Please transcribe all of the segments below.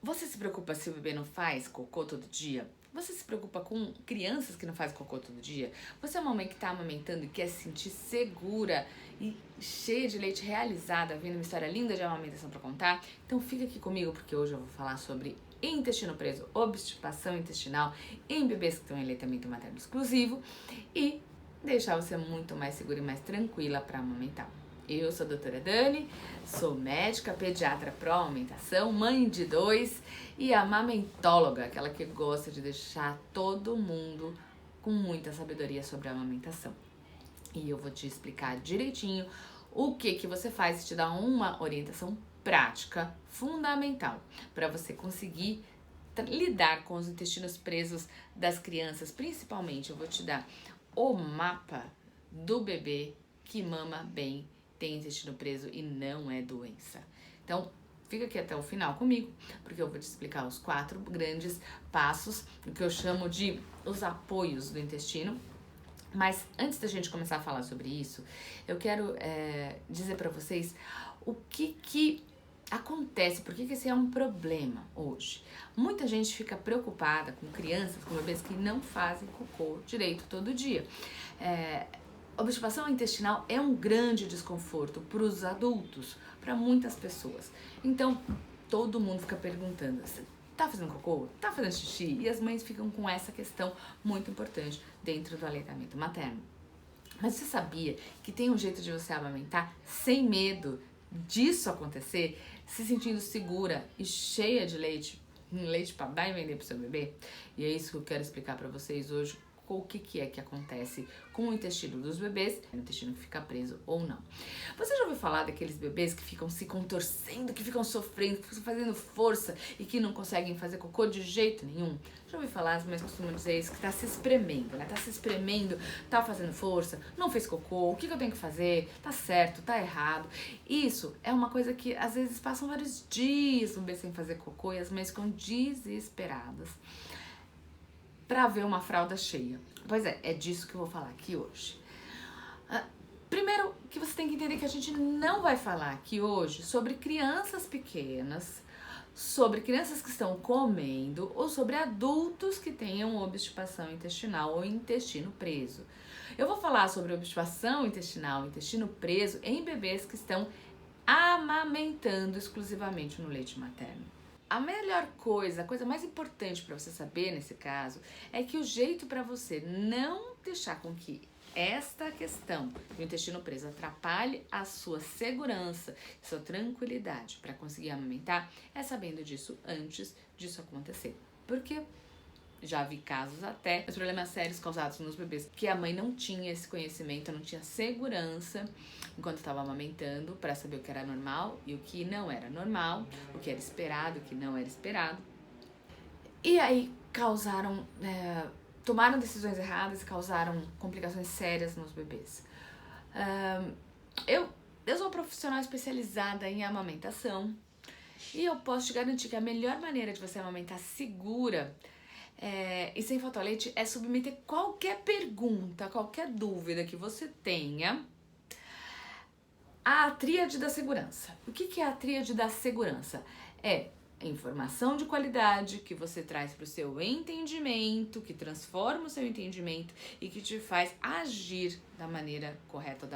Você se preocupa se o bebê não faz cocô todo dia? Você se preocupa com crianças que não fazem cocô todo dia? Você é uma mãe que está amamentando e quer se sentir segura e cheia de leite, realizada, vendo uma história linda de amamentação para contar? Então fica aqui comigo porque hoje eu vou falar sobre intestino preso, obstipação intestinal em bebês que estão em aleitamento materno exclusivo e deixar você muito mais segura e mais tranquila para amamentar. Eu sou a doutora Dani, sou médica, pediatra pró-amamentação, mãe de 2 e amamentóloga, aquela que gosta de deixar todo mundo com muita sabedoria sobre a amamentação. E eu vou te explicar direitinho o que você faz e te dar uma orientação prática, fundamental, para você conseguir lidar com os intestinos presos das crianças. Principalmente eu vou te dar o mapa do bebê que mama bem, tem intestino preso e não é doença. Então, fica aqui até o final comigo, porque eu vou te explicar os 4 grandes passos, o que eu chamo de os apoios do intestino. Mas antes da gente começar a falar sobre isso, eu quero dizer para vocês o que acontece, por que esse é um problema hoje. Muita gente fica preocupada com crianças, com bebês que não fazem cocô direito todo dia. Obstipação intestinal é um grande desconforto para os adultos, para muitas pessoas. Então, todo mundo fica perguntando, você tá fazendo cocô? Tá fazendo xixi? E as mães ficam com essa questão muito importante dentro do aleitamento materno. Mas você sabia que tem um jeito de você amamentar sem medo disso acontecer, se sentindo segura e cheia de leite para dar e vender pro seu bebê? E é isso que eu quero explicar para vocês hoje, o que é que acontece com o intestino dos bebês, o intestino que fica preso ou não. Você já ouviu falar daqueles bebês que ficam se contorcendo, que ficam sofrendo, que ficam fazendo força e que não conseguem fazer cocô de jeito nenhum? Já ouviu falar, as mães costumam dizer isso, que tá se espremendo, né? Tá se espremendo, tá fazendo força, não fez cocô, o que eu tenho que fazer? Tá certo, tá errado? Isso é uma coisa que às vezes passam vários dias o bebê sem fazer cocô e as mães ficam desesperadas para ver uma fralda cheia. Pois é disso que eu vou falar aqui hoje. Primeiro, que você tem que entender que a gente não vai falar aqui hoje sobre crianças pequenas, sobre crianças que estão comendo ou sobre adultos que tenham obstipação intestinal ou intestino preso. Eu vou falar sobre obstipação intestinal, intestino preso em bebês que estão amamentando exclusivamente no leite materno. A melhor coisa, a coisa mais importante para você saber nesse caso, é que o jeito para você não deixar com que esta questão do intestino preso atrapalhe a sua segurança, sua tranquilidade para conseguir amamentar, é sabendo disso antes disso acontecer. Porque já vi casos até de problemas sérios causados nos bebês que a mãe não tinha esse conhecimento, não tinha segurança enquanto estava amamentando para saber o que era normal e o que não era normal, o que era esperado, o que não era esperado. E aí tomaram decisões erradas e causaram complicações sérias nos bebês. Eu sou uma profissional especializada em amamentação e eu posso te garantir que a melhor maneira de você amamentar segura e sem faltar leite é submeter qualquer pergunta, qualquer dúvida que você tenha à tríade da segurança. O que é a tríade da segurança? É informação de qualidade que você traz para o seu entendimento, que transforma o seu entendimento e que te faz agir da maneira correta,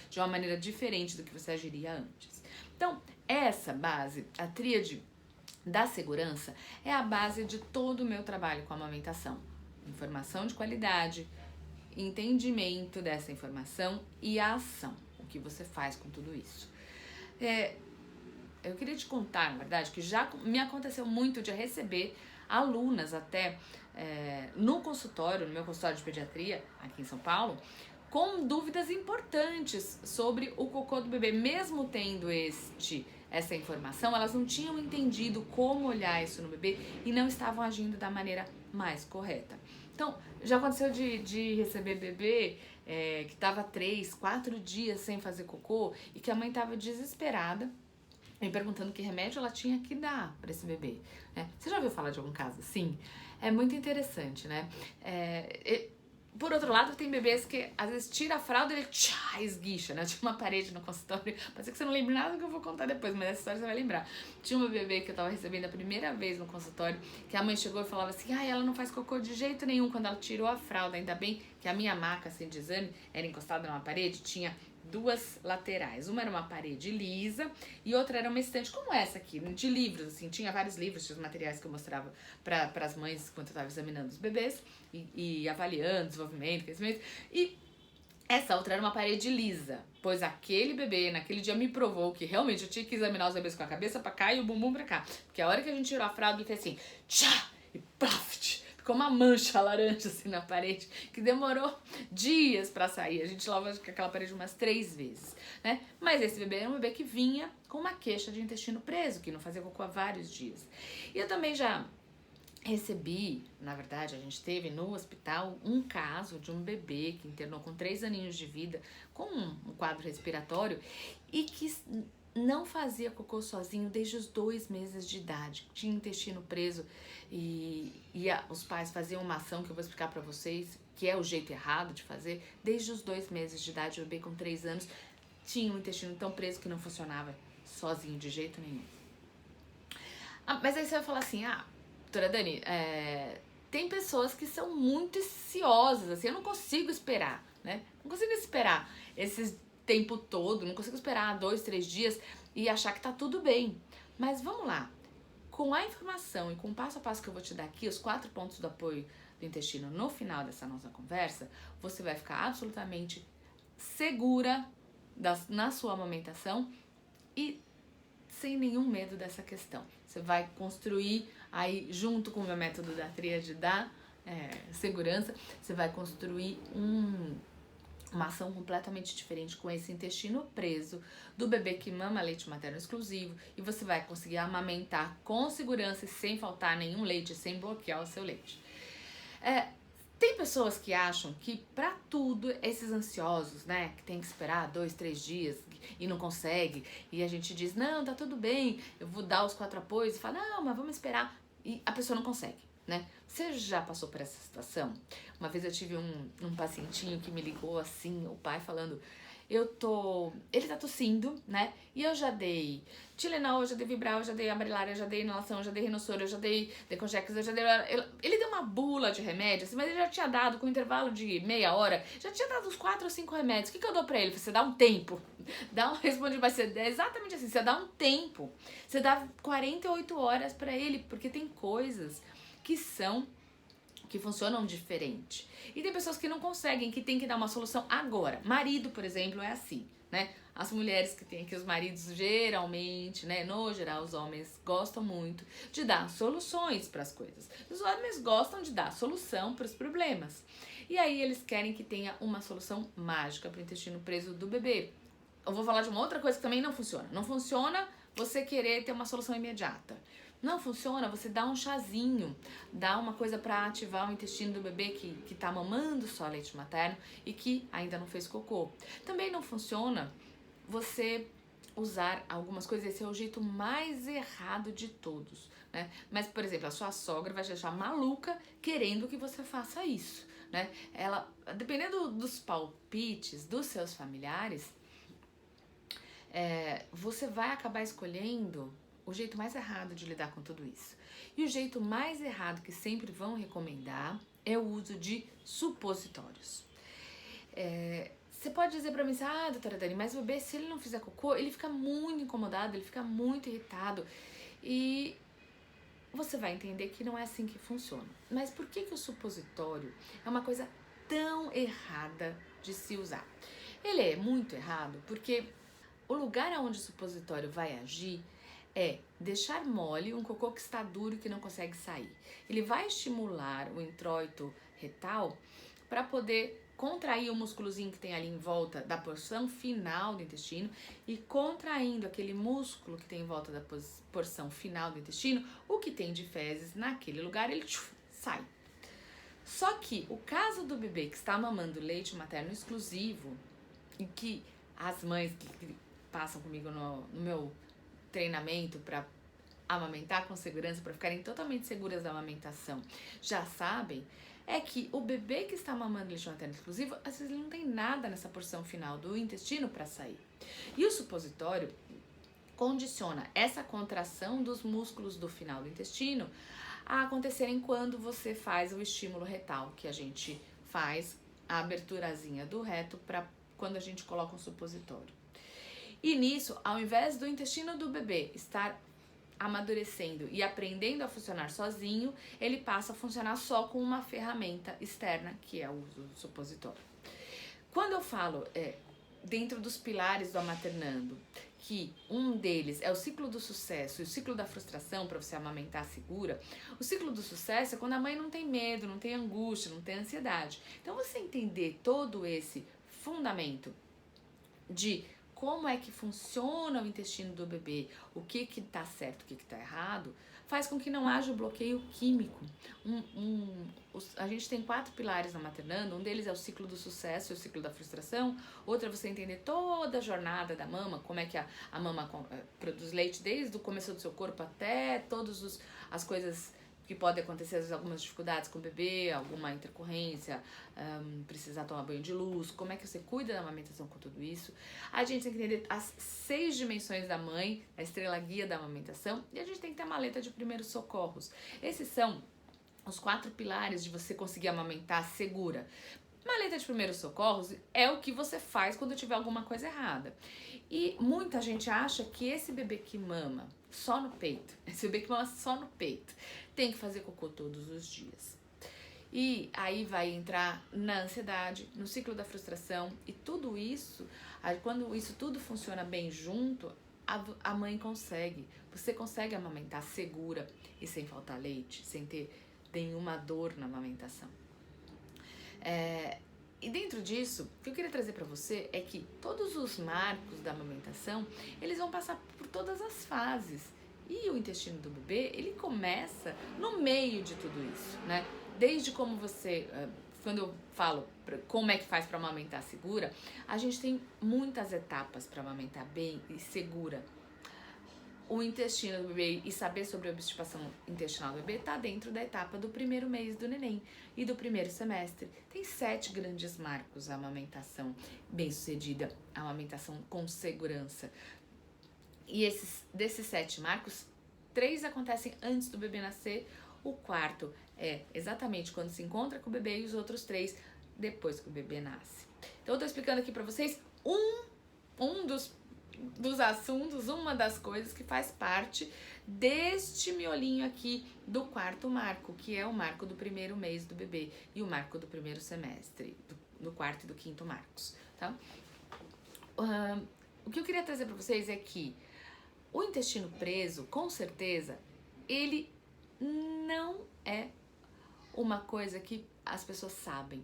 de uma maneira diferente do que você agiria antes. Então, essa base, a tríade da segurança, é a base de todo o meu trabalho com a amamentação. Informação de qualidade, entendimento dessa informação e a ação, o que você faz com tudo isso. Eu queria te contar, na verdade, que já me aconteceu muito de receber alunas até no meu consultório de pediatria, aqui em São Paulo, com dúvidas importantes sobre o cocô do bebê. Mesmo tendo essa informação, elas não tinham entendido como olhar isso no bebê e não estavam agindo da maneira mais correta. Então, já aconteceu de receber bebê que estava 3, 4 dias sem fazer cocô e que a mãe estava desesperada me perguntando que remédio ela tinha que dar para esse bebê, né? Você já ouviu falar de algum caso assim? É muito interessante, né? Por outro lado, tem bebês que às vezes tira a fralda e ele esguicha, né? Eu tinha uma parede no consultório, pode ser que você não lembre nada do que eu vou contar depois, mas essa história você vai lembrar. Tinha uma bebê que eu tava recebendo a primeira vez no consultório, que a mãe chegou e falava assim, ela não faz cocô de jeito nenhum quando ela tirou a fralda. Ainda bem que a minha maca, assim, de exame, era encostada numa parede, tinha duas laterais. Uma era uma parede lisa e outra era uma estante como essa aqui, de livros, assim, tinha vários livros, tinha os materiais que eu mostrava para as mães enquanto eu estava examinando os bebês e avaliando desenvolvimento, crescimento. E essa outra era uma parede lisa, pois aquele bebê naquele dia me provou que realmente eu tinha que examinar os bebês com a cabeça pra cá e o bumbum pra cá, porque a hora que a gente tirou a fralda ele fez assim, tchá, e plaft. Ficou uma mancha laranja assim na parede, que demorou dias pra sair. A gente lavou aquela parede umas 3 vezes, né? Mas esse bebê era um bebê que vinha com uma queixa de intestino preso, que não fazia cocô há vários dias. E eu também já recebi, na verdade, a gente teve no hospital um caso de um bebê que internou com 3 aninhos de vida, com um quadro respiratório, e que não fazia cocô sozinho desde os 2 meses de idade. Tinha intestino preso e os pais faziam uma ação que eu vou explicar pra vocês, que é o jeito errado de fazer. Desde os 2 meses de idade, o bebê com 3 anos tinha um intestino tão preso que não funcionava sozinho de jeito nenhum. Mas aí você vai falar assim, doutora Dani, tem pessoas que são muito ansiosas, assim, eu não consigo esperar, né? Não consigo esperar esse tempo todo, não consigo esperar 2, 3 dias e achar que tá tudo bem. Mas vamos lá, com a informação e com o passo a passo que eu vou te dar aqui, os 4 pontos do apoio do intestino no final dessa nossa conversa, você vai ficar absolutamente segura na sua amamentação e sem nenhum medo dessa questão. Você vai construir aí, junto com o meu método da tríade da segurança, você vai construir uma ação completamente diferente com esse intestino preso do bebê que mama leite materno exclusivo, e você vai conseguir amamentar com segurança e sem faltar nenhum leite, sem bloquear o seu leite. Tem pessoas que acham que pra tudo, esses ansiosos, né, que tem que esperar 2, 3 dias e não consegue, e a gente diz, não, tá tudo bem, eu vou dar os 4 apoios, e fala, não, mas vamos esperar, e a pessoa não consegue, né? Você já passou por essa situação? Uma vez eu tive um pacientinho que me ligou assim, o pai falando, ele tá tossindo, né? E eu já dei Tilenol, eu já dei Vibral, eu já dei Amarilar, eu já dei inalação, eu já dei Rinosoro, eu já dei Decongex, eu já dei... Ele deu uma bula de remédio, assim, mas ele já tinha dado, com intervalo de meia hora, já tinha dado uns 4 ou 5 remédios. O que eu dou pra ele? Você dá um tempo. Respondi, mas é exatamente assim, você dá um tempo. Você dá 48 horas pra ele, porque tem coisas que funcionam diferente. E tem pessoas que não conseguem, que tem que dar uma solução agora. Marido, por exemplo, é assim, né? As mulheres que têm aqui, os maridos geralmente, né? No geral, os homens gostam muito de dar soluções para as coisas. Os homens gostam de dar solução para os problemas. E aí eles querem que tenha uma solução mágica para o intestino preso do bebê. Eu vou falar de uma outra coisa que também não funciona. Não funciona você querer ter uma solução imediata. Não funciona você dá um chazinho, dá uma coisa para ativar o intestino do bebê que tá mamando só leite materno e que ainda não fez cocô. Também não funciona você usar algumas coisas, esse é o jeito mais errado de todos, né? Mas, por exemplo, a sua sogra vai te deixar maluca querendo que você faça isso, né? Ela, dependendo dos palpites dos seus familiares, você vai acabar escolhendo o jeito mais errado de lidar com tudo isso. E o jeito mais errado que sempre vão recomendar é o uso de supositórios. Você pode dizer pra mim assim, doutora Dani, mas o bebê, se ele não fizer cocô, ele fica muito incomodado, ele fica muito irritado. E você vai entender que não é assim que funciona. Mas por que o supositório é uma coisa tão errada de se usar? Ele é muito errado porque o lugar onde o supositório vai agir é deixar mole um cocô que está duro e que não consegue sair. Ele vai estimular o introito retal para poder contrair o músculozinho que tem ali em volta da porção final do intestino, e contraindo aquele músculo que tem em volta da porção final do intestino, o que tem de fezes naquele lugar, ele sai. Só que o caso do bebê que está mamando leite materno exclusivo, e que as mães que passam comigo no meu treinamento para amamentar com segurança, para ficarem totalmente seguras da amamentação, já sabem, é que o bebê que está mamando leite materno exclusivo, às vezes ele não tem nada nessa porção final do intestino para sair. E o supositório condiciona essa contração dos músculos do final do intestino a acontecerem quando você faz o estímulo retal, que a gente faz a aberturazinha do reto para quando a gente coloca um supositório. E nisso, ao invés do intestino do bebê estar amadurecendo e aprendendo a funcionar sozinho, ele passa a funcionar só com uma ferramenta externa, que é o uso do supositório. Quando eu falo dentro dos pilares do amaternando, que um deles é o ciclo do sucesso e o ciclo da frustração para você amamentar segura, o ciclo do sucesso é quando a mãe não tem medo, não tem angústia, não tem ansiedade. Então você entender todo esse fundamento de como é que funciona o intestino do bebê, o que tá certo, o que tá errado, faz com que não haja bloqueio químico. A gente tem 4 pilares na maternando, um deles é o ciclo do sucesso e o ciclo da frustração, outro é você entender toda a jornada da mama, como é que a mama produz leite desde o começo do seu corpo até todas as coisas que podem acontecer, às vezes algumas dificuldades com o bebê, alguma intercorrência, precisar tomar banho de luz, como é que você cuida da amamentação com tudo isso. A gente tem que entender as 6 dimensões da mãe, a estrela guia da amamentação, e a gente tem que ter a maleta de primeiros socorros. Esses são os 4 pilares de você conseguir amamentar segura. Maleta de primeiros socorros é o que você faz quando tiver alguma coisa errada. E muita gente acha que esse bebê que mama só no peito, esse bebê que mama só no peito, tem que fazer cocô todos os dias. E aí vai entrar na ansiedade, no ciclo da frustração e tudo isso, quando isso tudo funciona bem junto, a mãe consegue, você consegue amamentar segura e sem faltar leite, sem ter nenhuma dor na amamentação. E dentro disso, o que eu queria trazer para você é que todos os marcos da amamentação, eles vão passar por todas as fases. E o intestino do bebê, ele começa no meio de tudo isso, né? Desde como você, quando eu falo como é que faz para amamentar segura, a gente tem muitas etapas para amamentar bem e segura. O intestino do bebê e saber sobre a obstipação intestinal do bebê está dentro da etapa do primeiro mês do neném e do primeiro semestre. Tem 7 grandes marcos a amamentação bem-sucedida, a amamentação com segurança. E desses 7 marcos, 3 acontecem antes do bebê nascer, o 4 é exatamente quando se encontra com o bebê e os outros 3 depois que o bebê nasce. Então eu tô explicando aqui pra vocês um dos assuntos, uma das coisas que faz parte deste miolinho aqui do 4º marco, que é o marco do primeiro mês do bebê e o marco do primeiro semestre, do 4º e do 5º marcos, tá? O que eu queria trazer para vocês é que o intestino preso, com certeza, ele não é uma coisa que as pessoas sabem.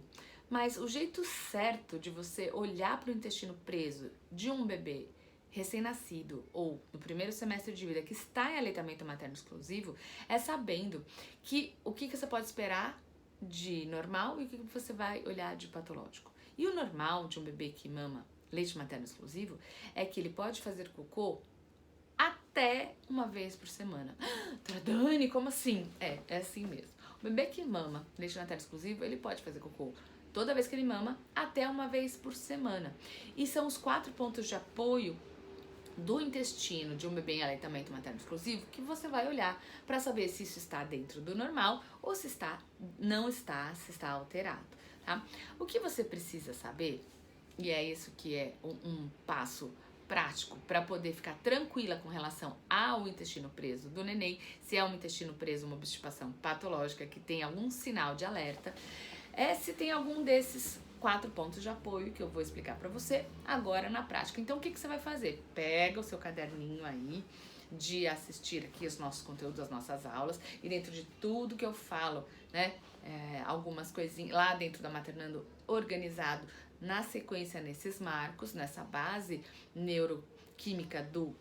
Mas o jeito certo de você olhar para o intestino preso de um bebê recém-nascido ou no primeiro semestre de vida que está em aleitamento materno exclusivo é sabendo que o que você pode esperar de normal e o que você vai olhar de patológico. E o normal de um bebê que mama leite materno exclusivo é que ele pode fazer cocô até uma vez por semana. Dani, como assim? É assim mesmo. O bebê que mama leite materno exclusivo, ele pode fazer cocô toda vez que ele mama, até uma vez por semana. E são os 4 pontos de apoio do intestino de um bebê em aleitamento materno exclusivo que você vai olhar para saber se isso está dentro do normal ou se não está, se está alterado, tá? O que você precisa saber, e é isso que é um passo prático para poder ficar tranquila com relação ao intestino preso do neném, se é um intestino preso, uma obstipação patológica que tem algum sinal de alerta, é se tem algum desses 4 pontos de apoio que eu vou explicar para você agora na prática. Então, o que você vai fazer? Pega o seu caderninho aí de assistir aqui os nossos conteúdos, as nossas aulas, e dentro de tudo que eu falo, né, algumas coisinhas lá dentro da Maternando organizado na sequência nesses marcos, nessa base neuroquímica do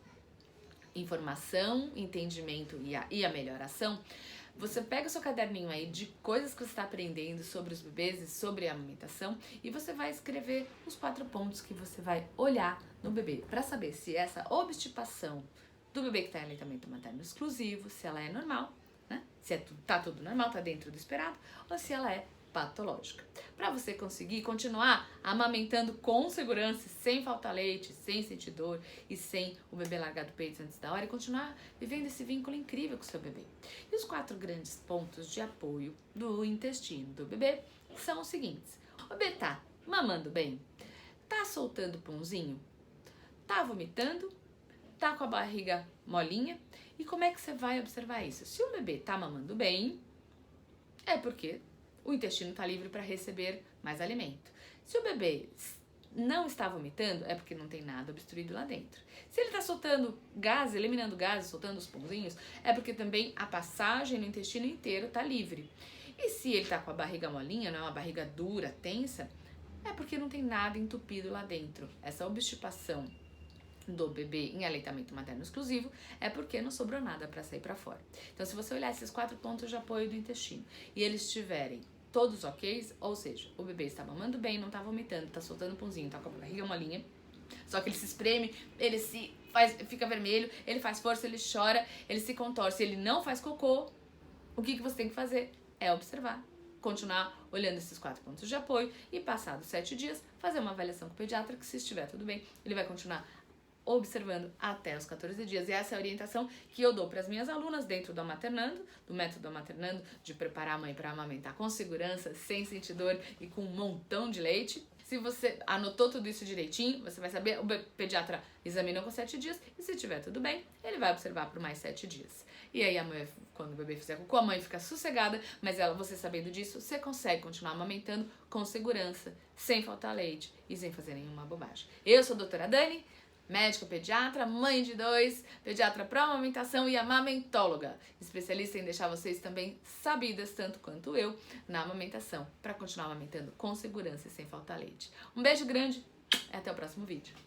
informação, entendimento e a melhoração. Você pega o seu caderninho aí de coisas que você está aprendendo sobre os bebês e sobre a amamentação e você vai escrever os 4 pontos que você vai olhar no bebê para saber se essa obstipação do bebê que está em aleitamento materno exclusivo, se ela é normal, né? Se tá tudo normal, tá dentro do esperado, ou se ela é patológica. Para você conseguir continuar amamentando com segurança, sem faltar leite, sem sentir dor e sem o bebê largar do peito antes da hora e continuar vivendo esse vínculo incrível com o seu bebê. E os 4 grandes pontos de apoio do intestino do bebê são os seguintes. O bebê tá mamando bem? Tá soltando punzinho? Tá vomitando? Tá com a barriga molinha? E como é que você vai observar isso? Se o bebê tá mamando bem, é porque o intestino está livre para receber mais alimento. Se o bebê não está vomitando, é porque não tem nada obstruído lá dentro. Se ele está soltando gases, eliminando gases, soltando os punzinhos, é porque também a passagem no intestino inteiro está livre. E se ele está com a barriga molinha, não é uma barriga dura, tensa, é porque não tem nada entupido lá dentro. Essa obstipação do bebê em aleitamento materno exclusivo é porque não sobrou nada para sair para fora. Então, se você olhar esses 4 pontos de apoio do intestino e eles estiverem todos ok, ou seja, o bebê está mamando bem, não está vomitando, está soltando punzinho, está com a barriga molinha, só que ele se espreme, ele fica vermelho, ele faz força, ele chora, ele se contorce, ele não faz cocô, o que você tem que fazer é observar, continuar olhando esses 4 pontos de apoio e passados 7 dias fazer uma avaliação com o pediatra que, se estiver tudo bem, ele vai continuar observando até os 14 dias. E essa é a orientação que eu dou para as minhas alunas dentro do Amaternando, do método Amaternando, de preparar a mãe para amamentar com segurança, sem sentir dor e com um montão de leite. Se você anotou tudo isso direitinho, você vai saber, o pediatra examinou com 7 dias e, se tiver tudo bem, ele vai observar por mais 7 dias. E aí, a mãe, quando o bebê fizer cocô, a mãe fica sossegada, mas você sabendo disso, você consegue continuar amamentando com segurança, sem faltar leite e sem fazer nenhuma bobagem. Eu sou a doutora Dani, médica pediatra, mãe de 2, pediatra para amamentação e amamentóloga, especialista em deixar vocês também sabidas, tanto quanto eu, na amamentação, para continuar amamentando com segurança e sem faltar leite. Um beijo grande e até o próximo vídeo.